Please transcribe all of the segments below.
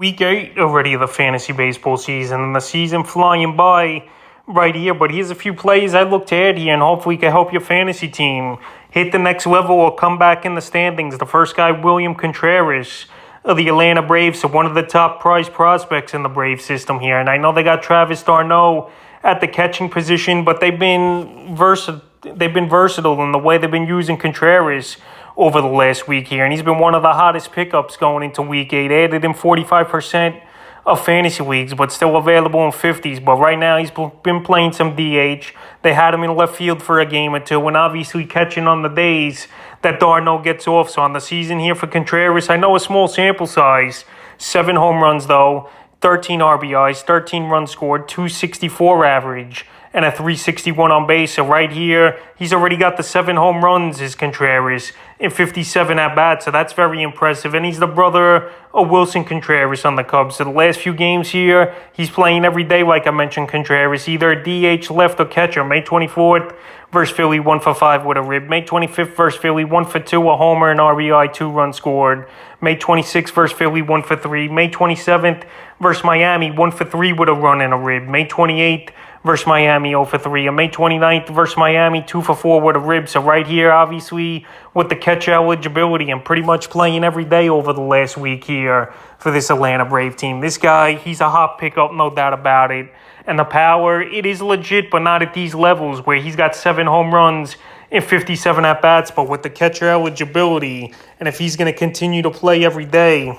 Week 8 already of the fantasy baseball season, and the season flying by right here. But here's a few plays I look to add here, and hopefully can help your fantasy team hit the next level or come back in the standings. The first guy, Wiliam Contreras of the Atlanta Braves, so one of the top prize prospects in the Brave system here. And I know they got Travis d'Arnaud at the catching position, but they've been versatile in the way they've been using Contreras over the last week here, and he's been one of the hottest pickups going into Week 8. Added in 45% of fantasy leagues, but still available in 50s. But right now, he's been playing some DH. They had him in left field for a game or two, and obviously catching on the days that d'Arnaud gets off. So on the season here for Contreras, I know a small sample size, 7 home runs though, 13 RBIs, 13 runs scored, 264 average, and a 361 on base. So right here, he's already got the 7 home runs, is Contreras, in 57 at-bats. So that's very impressive. And he's the brother of Wilson Contreras on the Cubs. So the last few games here, he's playing every day, like I mentioned, Contreras, either a DH, left, or catcher. May 24th versus Philly, 1 for 5 with a rib. May 25th versus Philly, 1 for 2, a homer, and RBI, 2 runs scored. May 26th versus Philly, 1 for 3. May 27th versus Miami, 1 for 3 with a run and a rib. May 28th versus Miami, 0 for 3. And May 29th versus Miami, 2 for 4 with a rib. So right here, obviously, with the catch eligibility and pretty much playing every day over the last week here for this Atlanta Brave team. This guy, he's a hot pickup, no doubt about it. And the power, it is legit, but not at these levels where he's got 7 home runs in 57 at-bats. But with the catcher eligibility, and if he's going to continue to play every day,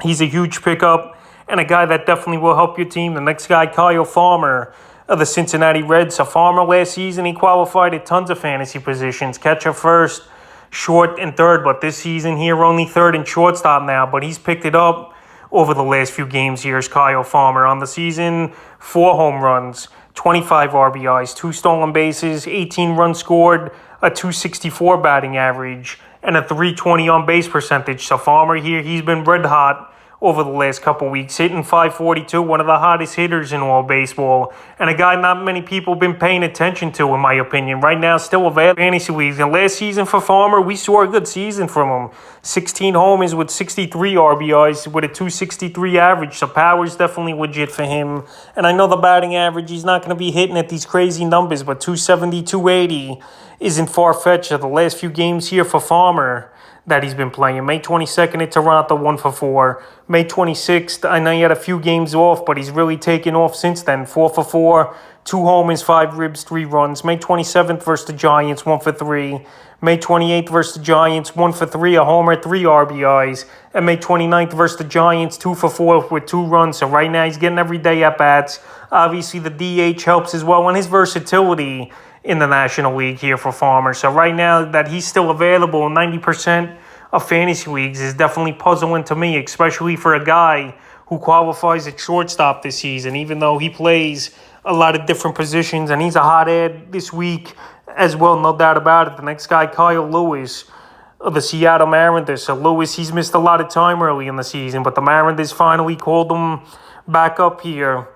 he's a huge pickup and a guy that definitely will help your team. The next guy, Kyle Farmer of the Cincinnati Reds. So Farmer last season, he qualified at tons of fantasy positions, catcher first, short, and third. But this season here, only third and shortstop now. But he's picked it up over the last few games here is Kyle Farmer. On the season, 4 home runs, 25 RBIs, 2 stolen bases, 18 runs scored, a 264 batting average, and a 320 on base percentage. So Farmer here, he's been red hot over the last couple weeks, hitting .542, one of the hottest hitters in all baseball, and a guy not many people have been paying attention to, in my opinion. Right now, still available in fantasy leagues. And last season for Farmer, we saw a good season from him. 16 homers with 63 RBIs with a 263 average, so power's definitely legit for him. And I know the batting average, he's not going to be hitting at these crazy numbers, but 270, 280 isn't far-fetched. The last few games here for Farmer that he's been playing. May 22nd at Toronto, 1 for 4. May 26th, I know he had a few games off, but he's really taken off since then. 4 for 4, 2 homers, 5 ribs, 3 runs. May 27th versus the Giants, 1 for 3. May 28th versus the Giants, 1 for 3, a homer, 3 RBIs. And May 29th versus the Giants, 2 for 4 with 2 runs. So right now he's getting everyday at-bats. Obviously the DH helps as well, and his versatility in the National League here for Farmer. So right now that he's still available in 90% of fantasy leagues is definitely puzzling to me, especially for a guy who qualifies at shortstop this season, even though he plays a lot of different positions, and he's a hot ad this week as well, no doubt about it. The next guy, Kyle Lewis of the Seattle Mariners. So Lewis, he's missed a lot of time early in the season, but the Mariners finally called him back up here,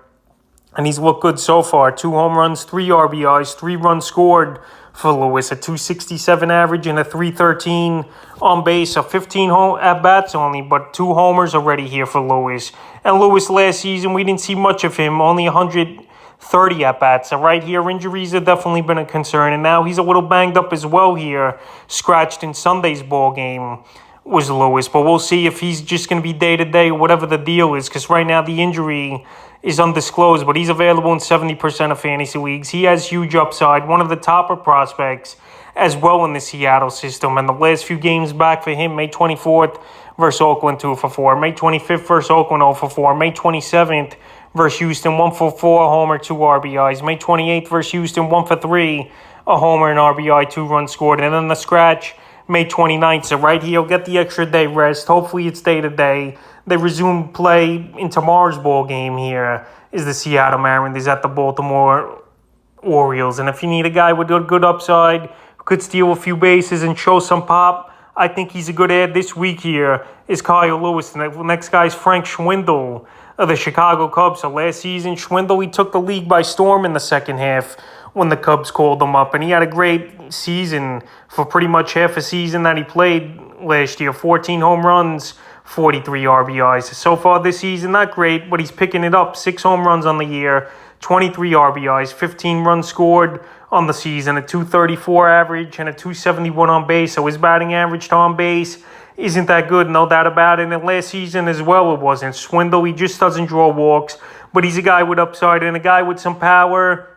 and he's looked good so far. 2 home runs, 3 RBIs, 3 runs scored for Lewis, a 267 average and a 313 on base, a 15 at-bats only, but 2 homers already here for Lewis. And Lewis last season, we didn't see much of him, only 130 at-bats. So right here, injuries have definitely been a concern, and now he's a little banged up as well here, scratched in Sunday's ball game was Lewis. But we'll see if he's just going to be day-to-day, whatever the deal is, because right now the injury is undisclosed, but he's available in 70% of fantasy leagues. He has huge upside, one of the topper prospects as well in the Seattle system. And the last few games back for him, May 24th versus Oakland, 2 for 4. May 25th versus Oakland, 0 for 4. May 27th versus Houston, 1 for 4, a homer, 2 RBIs. May 28th versus Houston, 1 for 3, a homer, and RBI, 2 runs scored. And then the scratch, May 29th. So right here, he'll get the extra day rest. Hopefully it's day-to-day. They resume play in tomorrow's ball game here is the Seattle Mariners at the Baltimore Orioles. And if you need a guy with a good upside, who could steal a few bases and show some pop, I think he's a good ad this week here is Kyle Lewis. The next guy is Frank Schwindel of the Chicago Cubs. So last season, Schwindel, he took the league by storm in the second half when the Cubs called him up. And he had a great season for pretty much half a season that he played last year. 14 home runs, 43 RBIs. So far this season, not great, but he's picking it up. 6 home runs on the year, 23 RBIs, 15 runs scored on the season, a 234 average, and a 271 on base. So his batting average to on base isn't that good, no doubt about it. And last season as well, it wasn't. Swindle, he just doesn't draw walks, but he's a guy with upside and a guy with some power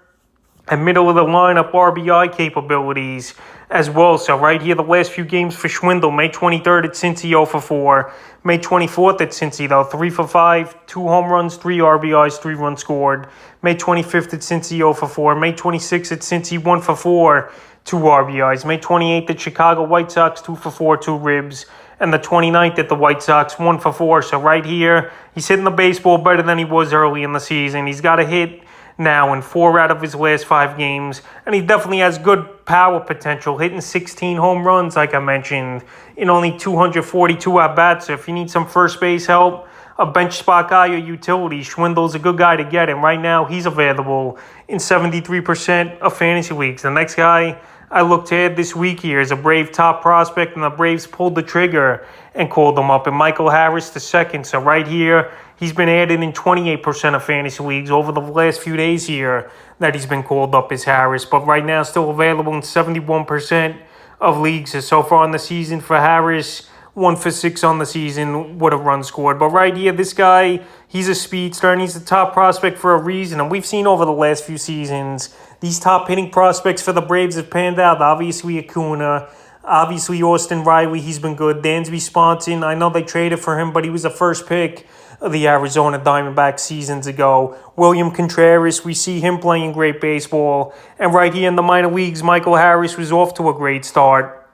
and middle of the lineup RBI capabilities as well. So right here, the last few games for Schwindel: May 23rd at Cincy, 0 for 4. May 24th at Cincy, though, 3 for 5, 2 home runs, 3 RBIs, 3 runs scored. May 25th at Cincy, 0 for 4. May 26th at Cincy, 1 for 4, 2 RBIs. May 28th at Chicago White Sox, 2 for 4, 2 ribs. And the 29th at the White Sox, 1 for 4. So right here, he's hitting the baseball better than he was early in the season. He's got a hit now in 4 out of his last 5 games, and he definitely has good power potential, hitting 16 home runs, like I mentioned, in only 242 at-bats. So if you need some first base help, a bench spot guy or utility, Schwindel's a good guy to get, and right now he's available in 73% of fantasy leagues. The next guy I looked at this week here is a Brave top prospect, and the Braves pulled the trigger and called him up, and Michael Harris II. So right here, he's been added in 28% of fantasy leagues over the last few days here that he's been called up as Harris. But right now, still available in 71% of leagues. So far in the season for Harris, 1 for 6 on the season with a run scored. But right here, this guy, he's a speedster, and he's the top prospect for a reason. And we've seen over the last few seasons, these top hitting prospects for the Braves have panned out. Obviously, Acuna. Obviously, Austin Riley, he's been good. Dansby Swanson, I know they traded for him, but he was the first pick of the Arizona Diamondbacks seasons ago. William Contreras, we see him playing great baseball. And right here in the minor leagues, Michael Harris was off to a great start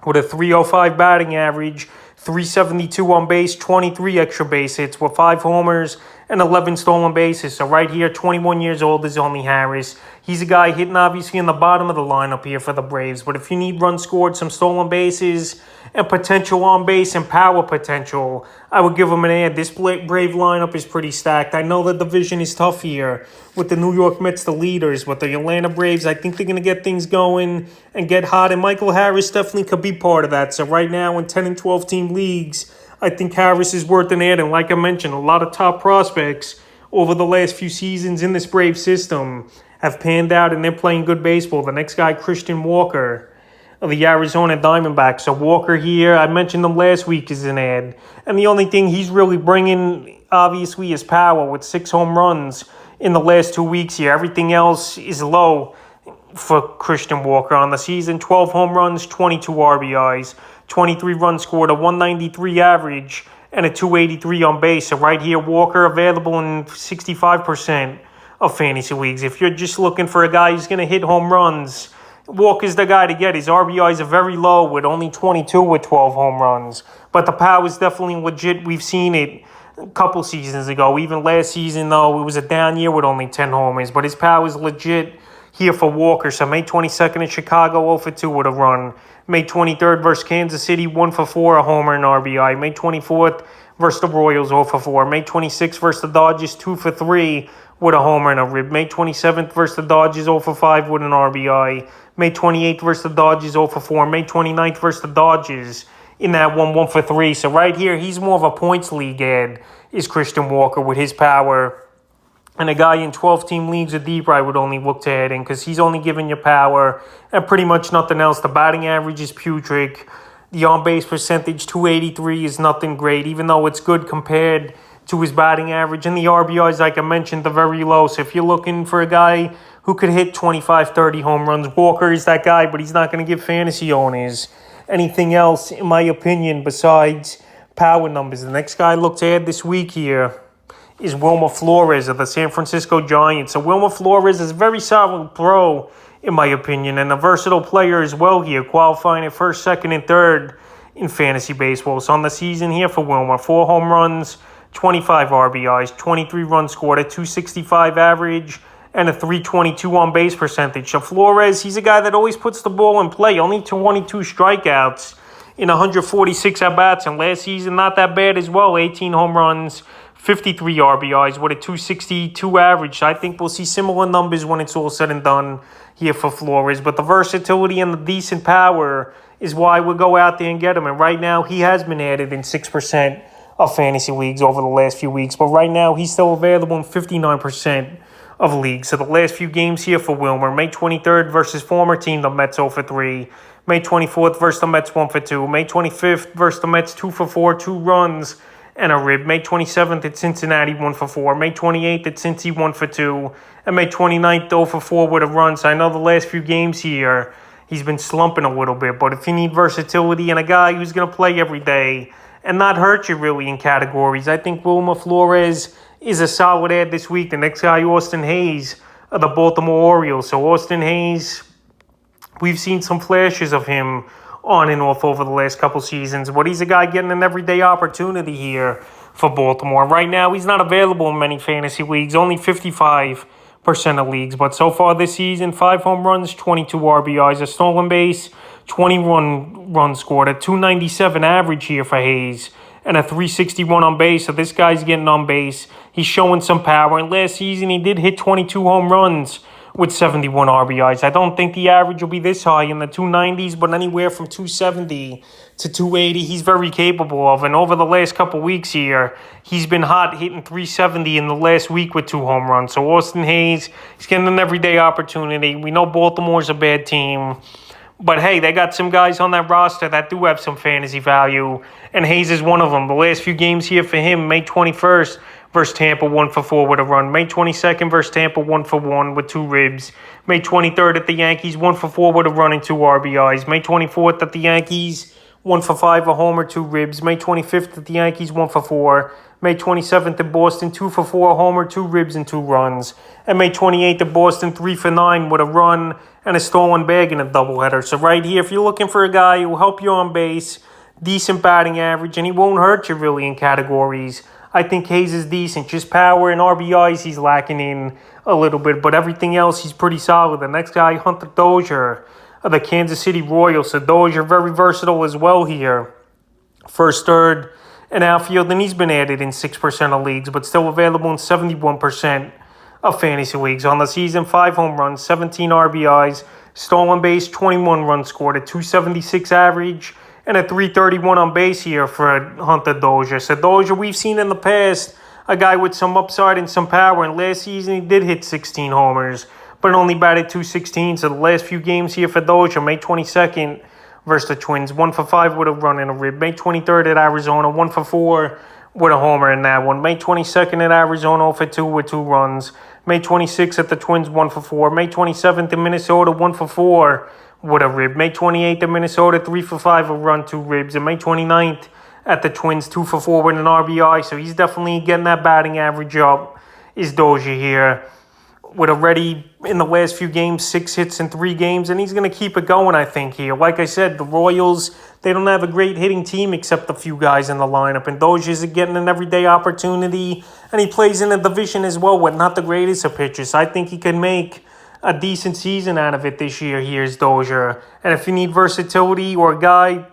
with a 305 batting average, 372 on base, 23 extra base hits with 5 homers and 11 stolen bases. So right here, 21 years old is only Harris. He's a guy hitting obviously in the bottom of the lineup here for the Braves. But if you need runs scored, some stolen bases, and potential on base and power potential, I would give him an ad. This Brave lineup is pretty stacked. I know the division is tough here with the New York Mets, the leaders, but the Atlanta Braves, I think they're going to get things going and get hot. And Michael Harris definitely could be part of that. So right now in 10 and 12 team leagues, I think Harris is worth an ad. And like I mentioned, a lot of top prospects over the last few seasons in this Brave system have panned out and they're playing good baseball. The next guy, Christian Walker of the Arizona Diamondbacks. So Walker here, I mentioned him last week, is an ad. And the only thing he's really bringing, obviously, is power with 6 home runs in the last 2 weeks here. Everything else is low for Christian Walker on the season. 12 home runs, 22 RBIs, 23 runs scored, a 193 average, and a 283 on base. So right here, Walker available in 65% of fantasy leagues. If you're just looking for a guy who's going to hit home runs, Walker's the guy to get. His RBIs are very low with only 22 with 12 home runs. But the power is definitely legit. We've seen it a couple seasons ago. Even last season, though, it was a down year with only 10 homers. But his power is legit here for Walker. So May 22nd in Chicago, 0 for 2 with a run. May 23rd versus Kansas City, 1 for 4, a homer and RBI. May 24th versus the Royals, 0 for 4. May 26th versus the Dodgers, 2 for 3 with a homer and a rib. May 27th versus the Dodgers, 0 for 5 with an RBI. May 28th versus the Dodgers, 0 for 4. May 29th versus the Dodgers in that 1 for 3. So right here, he's more of a points league ad, is Christian Walker with his power. And a guy in 12-team leagues or deeper, I would only look to add in because he's only giving you power and pretty much nothing else. The batting average is putrid. The on-base percentage, 283, is nothing great, even though it's good compared to his batting average. And the RBIs, like I mentioned, are very low. So if you're looking for a guy who could hit 25, 30 home runs, Walker is that guy, but he's not going to give fantasy owners anything else, in my opinion, besides power numbers. The next guy I looked at this week here is Wiliam Flores of the San Francisco Giants. So Wiliam Flores is a very solid pro, in my opinion, and a versatile player as well here, qualifying at first, second, and third in fantasy baseball. So on the season here for Wiliam, 4 home runs, 25 RBIs, 23 runs scored, a 265 average, and a 322 on base percentage. So Flores, he's a guy that always puts the ball in play. Only 22 strikeouts in 146 at-bats, and last season not that bad as well. 18 home runs, 53 RBIs with a 262 average. I think we'll see similar numbers when it's all said and done here for Flores. But the versatility and the decent power is why we'll go out there and get him. And right now, he has been added in 6% of fantasy leagues over the last few weeks. But right now, he's still available in 59% of leagues. So the last few games here for Wilmer: May 23rd versus former team, the Mets 0 for 3. May 24th versus the Mets 1 for 2. May 25th versus the Mets 2 for 4, 2 runs and a rib. May 27th at Cincinnati 1 for 4. May 28th at Cincy 1 for 2. And May 29th 0 for 4 with a run. So I know the last few games here, he's been slumping a little bit. But if you need versatility and a guy who's going to play every day and not hurt you really in categories, I think Wiliam Flores is a solid add this week. The next guy, Austin Hayes of the Baltimore Orioles. So Austin Hayes, we've seen some flashes of him on and off over the last couple seasons, but he's a guy getting an everyday opportunity here for Baltimore. Right now, he's not available in many fantasy leagues, only 55% of leagues, but so far this season, 5 home runs, 22 RBIs, a stolen base, 21 runs scored, a 297 average here for Hayes, and a 361 on base. So this guy's getting on base. He's showing some power. And last season, he did hit 22 home runs with 71 RBIs. I don't think the average will be this high in the 290s, but anywhere from 270 to 280, he's very capable of. And over the last couple weeks here, he's been hot, hitting 370 in the last week with 2 home runs. So Austin Hayes, he's getting an everyday opportunity. We know Baltimore's a bad team, but hey, they got some guys on that roster that do have some fantasy value, and Hayes is one of them. The last few games here for him: May 21st versus Tampa, 1 for 4 with a run. May 22nd versus Tampa, 1 for 1 with 2 ribs. May 23rd at the Yankees, 1 for 4 with a run and 2 RBIs. May 24th at the Yankees, 1 for 5, a homer, 2 ribs. May 25th at the Yankees, 1 for 4. May 27th at Boston, 2 for 4, a homer, 2 ribs, and 2 runs. And May 28th at Boston, 3 for 9 with a run and a stolen bag in a doubleheader. So right here, if you're looking for a guy who will help you on base, decent batting average, and he won't hurt you really in categories, I think Hayes is decent. Just power and RBIs he's lacking in a little bit, but everything else he's pretty solid. The next guy, Hunter Dozier of the Kansas City Royals. So Dozier, very versatile as well here. First, third, and outfield, and he's been added in 6% of leagues, but still available in 71% of fantasy leagues. On the season, 5 home runs, 17 RBIs, stolen base, 21 runs scored, a 276 average, and a 331 on base here for Hunter Dozier. So Dozier, we've seen in the past a guy with some upside and some power, and last season he did hit 16 homers, but only batted 216. So the last few games here for Dozier: May 22nd versus the Twins, 1 for 5 with a run and a rib. May 23rd at Arizona, 1 for 4 with a homer in that one. May 22nd at Arizona, 0 for 2 with 2 runs. May 26th at the Twins, 1 for 4. May 27th in Minnesota, 1 for 4 with a rib. May 28th in Minnesota, 3 for 5, a run, 2 ribs. And May 29th at the Twins, 2 for 4 with an RBI. So he's definitely getting that batting average up, is Dozier here, with already in the last few games 6 hits in 3 games, and he's going to keep it going, I think, here. Like I said, the Royals, they don't have a great hitting team except a few guys in the lineup, and Dozier's getting an everyday opportunity, and he plays in a division as well with not the greatest of pitchers. I think he can make a decent season out of it this year. Here's Dozier. And if you need versatility or a guy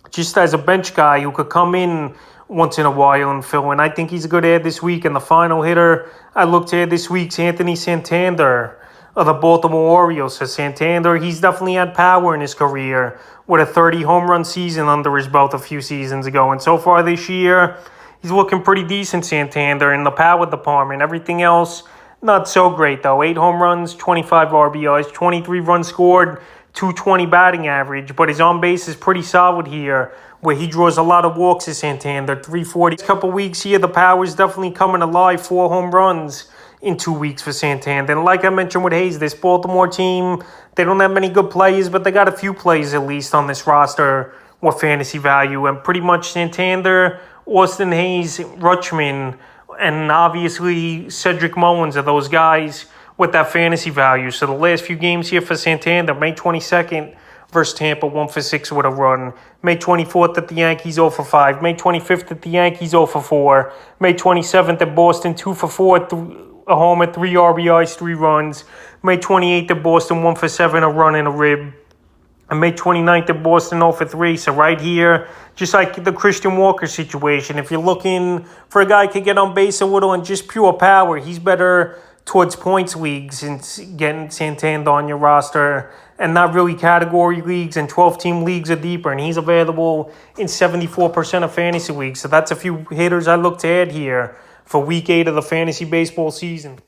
just as a bench guy who could come in once in a while and fill in, I think he's a good add this week. And the final hitter I looked at this week's Anthony Santander of the Baltimore Orioles. So Santander, he's definitely had power in his career with a 30 home run season under his belt a few seasons ago. And so far this year, he's looking pretty decent, Santander, in the power department. Everything else, not so great, though. 8 home runs, 25 RBIs, 23 runs scored, 220 batting average. But his on-base is pretty solid here, where he draws a lot of walks as Santander, 340. Couple weeks here, the power is definitely coming alive. 4 home runs in 2 weeks for Santander. And like I mentioned with Hayes, this Baltimore team, they don't have many good players, but they got a few players at least on this roster with fantasy value. And pretty much Santander, Austin Hayes, Rutschman, and obviously Cedric Mullins are those guys with that fantasy value. So the last few games here for Santander: May 22nd versus Tampa, 1 for 6 with a run. May 24th at the Yankees, 0 for 5. May 25th at the Yankees, 0 for 4. May 27th at Boston, 2 for 4, a homer, 3 RBIs, 3 runs. May 28th at Boston, 1 for 7, a run and a rib. And May 29th at Boston, 0 for 3. So right here, just like the Christian Walker situation, if you're looking for a guy who can get on base a little and just pure power, he's better towards points leagues and getting Santander on your roster, and not really category leagues and 12-team leagues or deeper. And he's available in 74% of fantasy leagues. So that's a few hitters I look to add here for week 8 of the fantasy baseball season.